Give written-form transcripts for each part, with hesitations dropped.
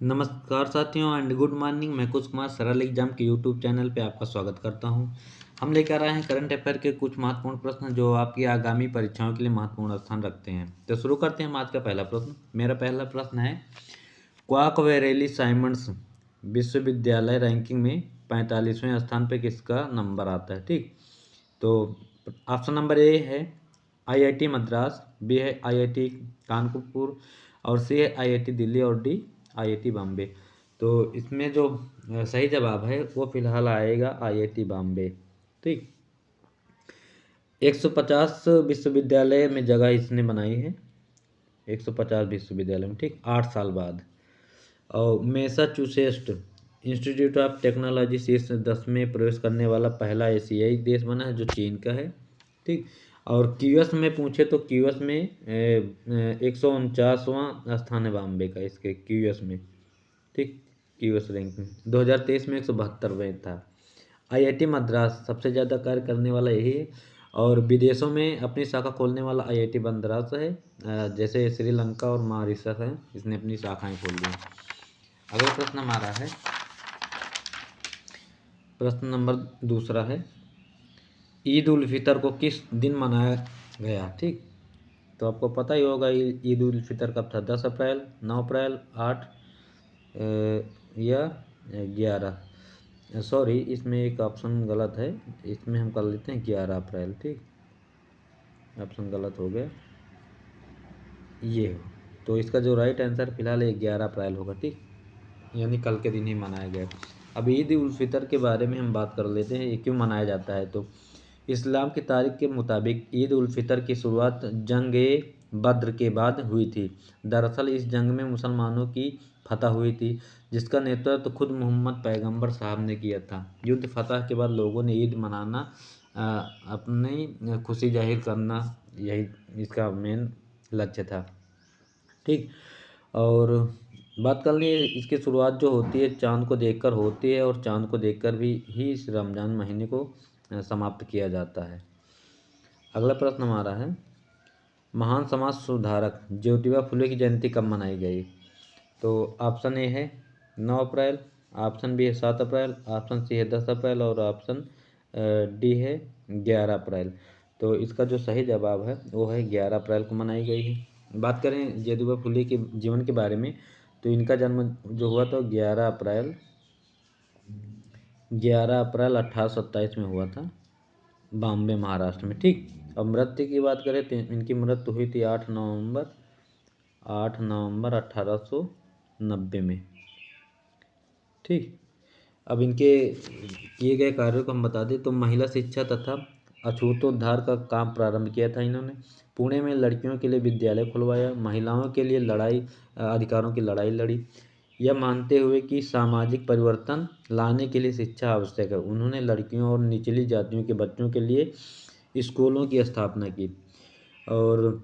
नमस्कार साथियों and good morning. मैं कुश कुमार सरल एग्जाम के यूट्यूब चैनल पे आपका स्वागत करता हूं। हम लेकर आए हैं करंट अफेयर के कुछ महत्वपूर्ण प्रश्न जो आपकी आगामी परीक्षाओं के लिए महत्वपूर्ण स्थान रखते हैं। तो शुरू करते हैं हम आज का पहला प्रश्न। मेरा पहला प्रश्न है, क्वाकवेरेली साइमंड्स विश्वविद्यालय रैंकिंग में 45वें स्थान पर किसका नंबर आता है? ठीक, तो ऑप्शन नंबर ए है IIT मद्रास, बी है IIT कानपुर और सी है IIT दिल्ली और डी IIT बॉम्बे। तो इसमें जो सही जवाब है वो फिलहाल आएगा IIT बॉम्बे। ठीक, 150 विश्वविद्यालय में जगह इसने बनाई है, 150 विश्वविद्यालय में। ठीक, 8 साल बाद। और मैसाचुसेट्स इंस्टीट्यूट ऑफ टेक्नोलॉजी शीर्ष 10 में प्रवेश करने वाला पहला एशियाई देश बना है जो चीन का है। ठीक, और क्यूएस में पूछे तो क्यूएस में 149वां स्थान है बॉम्बे का इसके क्यूएस में। ठीक, क्यूएस रैंकिंग 2023 में 172वें था। IIT मद्रास सबसे ज़्यादा कार्य करने वाला यही है और विदेशों में अपनी शाखा खोलने वाला IIT मद्रास है। जैसे श्रीलंका और मॉरिशस है, इसने अपनी शाखाएं खोल ली। अगला प्रश्न हमारा है, प्रश्न नंबर दूसरा है, ईद उल फितर को किस दिन मनाया गया? ठीक, तो आपको पता ही होगा ईद उल फितर कब था, 10 अप्रैल, 9 अप्रैल, 8 या 11। सॉरी, इसमें एक ऑप्शन गलत है, इसमें हम कर लेते हैं 11 अप्रैल। ठीक, ऑप्शन गलत हो गया, ये हो। तो इसका जो राइट आंसर फिलहाल 11 अप्रैल होगा। ठीक, यानी कल के दिन ही मनाया गया। अब ईद उल फितर के बारे में हम बात कर लेते हैं, ये क्यों मनाया जाता है। तो इस्लाम की तारीख के मुताबिक ईद उल फितर की शुरुआत जंग बद्र के बाद हुई थी। दरअसल इस जंग में मुसलमानों की फतह हुई थी जिसका नेतृत्व खुद मोहम्मद पैगंबर साहब ने किया था। युद्ध फतह के बाद लोगों ने ईद मनाना, अपनी खुशी जाहिर करना, यही इसका मेन लक्ष्य था। ठीक, और बात कर लिए इसकी शुरुआत जो होती है चाँद को देखकर होती है और चाँद को देखकर भी ही इस रमज़ान महीने को समाप्त किया जाता है। अगला प्रश्न हमारा है, महान समाज सुधारक ज्योतिबा फुले की जयंती कब मनाई गई? तो ऑप्शन ए है 9 अप्रैल, ऑप्शन बी है 7 अप्रैल, ऑप्शन सी है 10 अप्रैल और ऑप्शन डी है 11 अप्रैल। तो इसका जो सही जवाब है वो है 11 अप्रैल को मनाई गई है। बात करें ज्योतिबा फुले के जीवन के बारे में, तो इनका जन्म जो हुआ था 11 अप्रैल 1827 में हुआ था, बॉम्बे महाराष्ट्र में। ठीक, अब मृत्यु की बात करें तो इनकी मृत्यु हुई थी 8 नवंबर 1890 में। ठीक, अब इनके किए गए कार्यों को हम बता दें तो महिला शिक्षा तथा अछूतोद्धार का काम प्रारंभ किया था इन्होंने। पुणे में लड़कियों के लिए विद्यालय खुलवाया, महिलाओं के लिए अधिकारों की लड़ाई लड़ी। यह मानते हुए कि सामाजिक परिवर्तन लाने के लिए शिक्षा आवश्यक है, उन्होंने लड़कियों और निचली जातियों के बच्चों के लिए स्कूलों की स्थापना की। और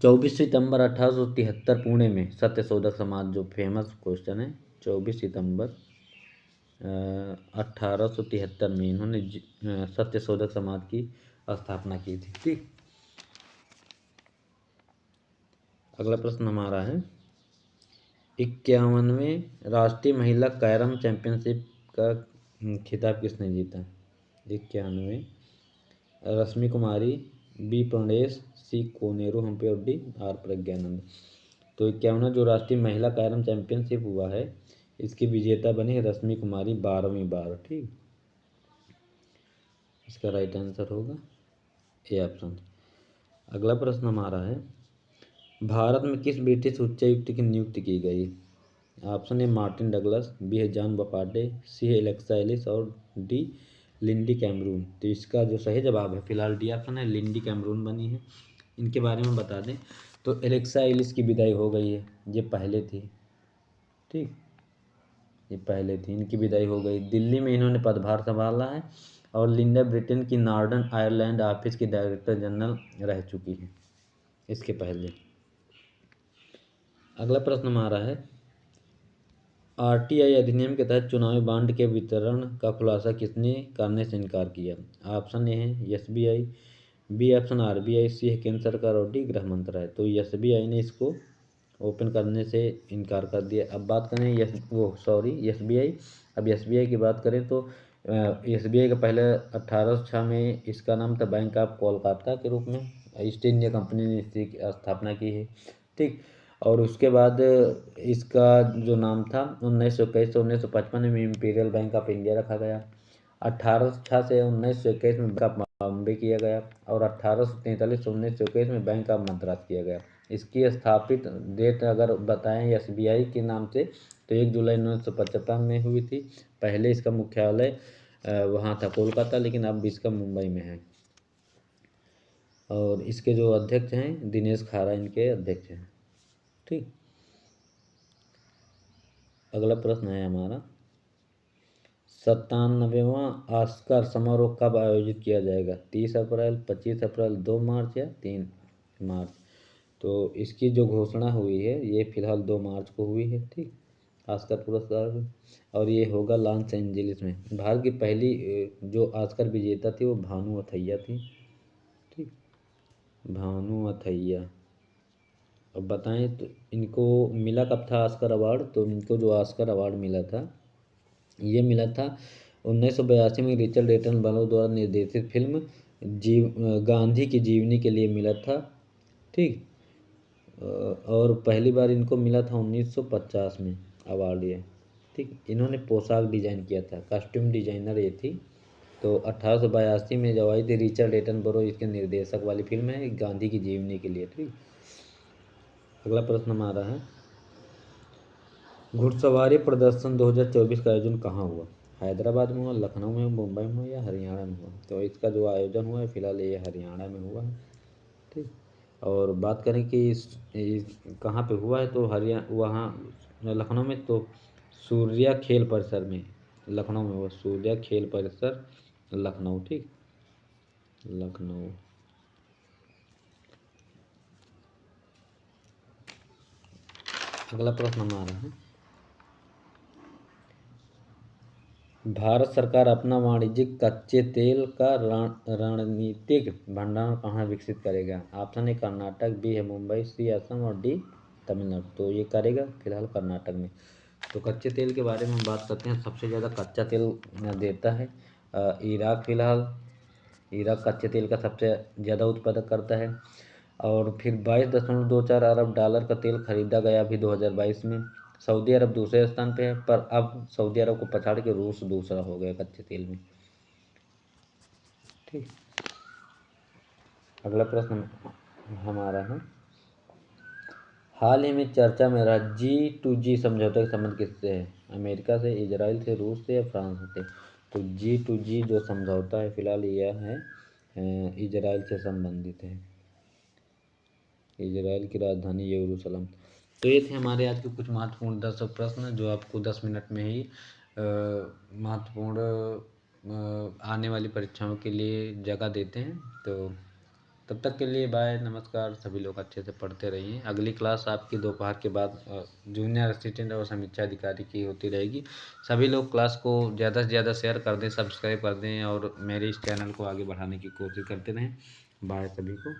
24 सितंबर 1873 पुणे में सत्यशोधक समाज, जो फेमस क्वेश्चन है, 24 सितंबर 1873 में इन्होंने सत्यशोधक समाज की स्थापना की थी। ठीक, अगला प्रश्न हमारा है, 51वें राष्ट्रीय महिला कैरम चैंपियनशिप का खिताब किसने जीता? 91, रश्मि कुमारी, बी प्रणेश, सी कोनेरू हम्पी और डी आर प्रज्ञानंद। तो 51वां जो राष्ट्रीय महिला कैरम चैंपियनशिप हुआ है इसकी विजेता बनी रश्मि कुमारी 12वीं बार। ठीक, इसका राइट आंसर होगा ए ऑप्शन। अगला प्रश्न हमारा है, भारत में किस ब्रिटिश उच्चायुक्त की नियुक्ति की गई? Option A Martin Douglas, B है जॉन बपाटे, सी है एलेक्सा एलिस और डी लिंडी कैमरून। तो इसका जो सही जवाब है फिलहाल डी ऑप्शन है, लिंडी कैमरून बनी है। इनके बारे में बता दें तो एलेक्सा एलिस की विदाई हो गई है, ये पहले थी। ठीक, ये पहले थी, इनकी विदाई हो गई। दिल्ली में इन्होंने पदभार संभाला है और लिंडा ब्रिटेन की नॉर्दर्न आयरलैंड ऑफिस की डायरेक्टर जनरल रह चुकी है इसके पहले। अगला प्रश्न हमारा है, RTI अधिनियम के तहत चुनावी बॉन्ड के वितरण का खुलासा किसने करने से इनकार किया? ऑप्शन ए है SBI, बी ऑप्शन RBI, सी है केंद्र सरकार और डी गृह मंत्रालय। तो SBI ने इसको ओपन करने से इनकार कर दिया। अब बात करें SBI। अब SBI की बात करें तो SBI का पहले 1806 में इसका नाम था बैंक ऑफ कोलकाता के रूप में ईस्ट इंडिया कंपनी ने इसकी स्थापना की है, ठीक। और उसके बाद इसका जो नाम था 1921 से 1955 में इम्पीरियल बैंक ऑफ इंडिया रखा गया। 1806 से 1921 में बैंक ऑफ बॉम्बे किया गया और 1843 से 1921 में बैंक ऑफ मद्रास किया गया। इसकी स्थापित डेट अगर बताएं SBI के नाम से तो 1 जुलाई 1955 में हुई थी। पहले इसका मुख्यालय वहाँ था कोलकाता, लेकिन अब इसका मुंबई में है। और इसके जो अध्यक्ष हैं दिनेश खारा इनके अध्यक्ष हैं, ठीक। अगला प्रश्न है हमारा 97वां ऑस्कर समारोह कब आयोजित किया जाएगा? 30 अप्रैल, 25 अप्रैल, 2 मार्च या 3 मार्च? तो इसकी जो घोषणा हुई है ये फिलहाल 2 मार्च को हुई है, ठीक। ऑस्कर पुरस्कार और ये होगा लॉस एंजलिस में। भारत की पहली जो ऑस्कर विजेता थी वो भानु अथैया थी, ठीक। भानु अथैया। अब बताएं तो इनको मिला कब था ऑस्कर अवार्ड? तो इनको जो ऑस्कर अवार्ड मिला था ये मिला था 1982 में रिचर्ड एटनबरो द्वारा निर्देशित फिल्म गांधी की जीवनी के लिए मिला था, ठीक। और पहली बार इनको मिला था 1950 में अवार्ड ये, ठीक। इन्होंने पोशाक डिजाइन किया था, कॉस्ट्यूम डिजाइनर ये थी। तो 1882 में जब आई थी रिचर्ड एटनबरो इसके निर्देशक वाली फिल्म है गांधी की जीवनी के लिए, ठीक। अगला प्रश्न हमारा है घुड़सवारी प्रदर्शन 2024 का आयोजन कहाँ हुआ? हैदराबाद में हुआ, लखनऊ में, मुंबई में हुआ या हरियाणा में हुआ? तो इसका जो आयोजन हुआ है फिलहाल ये हरियाणा में हुआ है, ठीक। और बात करें कि कहाँ पे हुआ है तो वहाँ लखनऊ में, तो सूर्या खेल परिसर में लखनऊ में हुआ, सूर्या खेल परिसर लखनऊ, ठीक। लखनऊ। अगला प्रश्न हमारा है भारत सरकार अपना वाणिज्यिक कच्चे तेल का रणनीतिक भंडारण कहाँ विकसित करेगा? ऑप्शन ए कर्नाटक, बी है मुंबई, सी असम और डी तमिलनाडु। तो ये करेगा फिलहाल कर्नाटक में। तो कच्चे तेल के बारे में हम बात करते हैं। सबसे ज़्यादा कच्चा तेल देता है इराक। फिलहाल इराक कच्चे तेल का सबसे ज़्यादा उत्पादक करता है। और फिर 22.24 अरब डॉलर का तेल खरीदा गया अभी 2022 में। सऊदी अरब दूसरे स्थान पे है, पर अब सऊदी अरब को पछाड़ के रूस दूसरा हो गया कच्चे तेल में, ठीक। अगला प्रश्न हमारा है हाल ही में चर्चा में रहा G2G समझौते का संबंध किससे है? अमेरिका से, इजराइल से, रूस से या फ्रांस से? तो G2G जो समझौता है फिलहाल यह है इजराइल से संबंधित है, इजराइल की राजधानी यरूशलेम। तो ये थे हमारे आज के कुछ महत्वपूर्ण 10 प्रश्न जो आपको 10 मिनट में ही महत्वपूर्ण आने वाली परीक्षाओं के लिए जगह देते हैं। तो तब तक के लिए बाय, नमस्कार। सभी लोग अच्छे से पढ़ते रहिए। अगली क्लास आपकी दोपहर के बाद जूनियर असिस्टेंट और समीक्षा अधिकारी की होती रहेगी। सभी लोग क्लास को ज़्यादा से ज़्यादा शेयर कर दें, सब्सक्राइब कर दें और मेरे इस चैनल को आगे बढ़ाने की कोशिश करते रहें। बाय सभी को।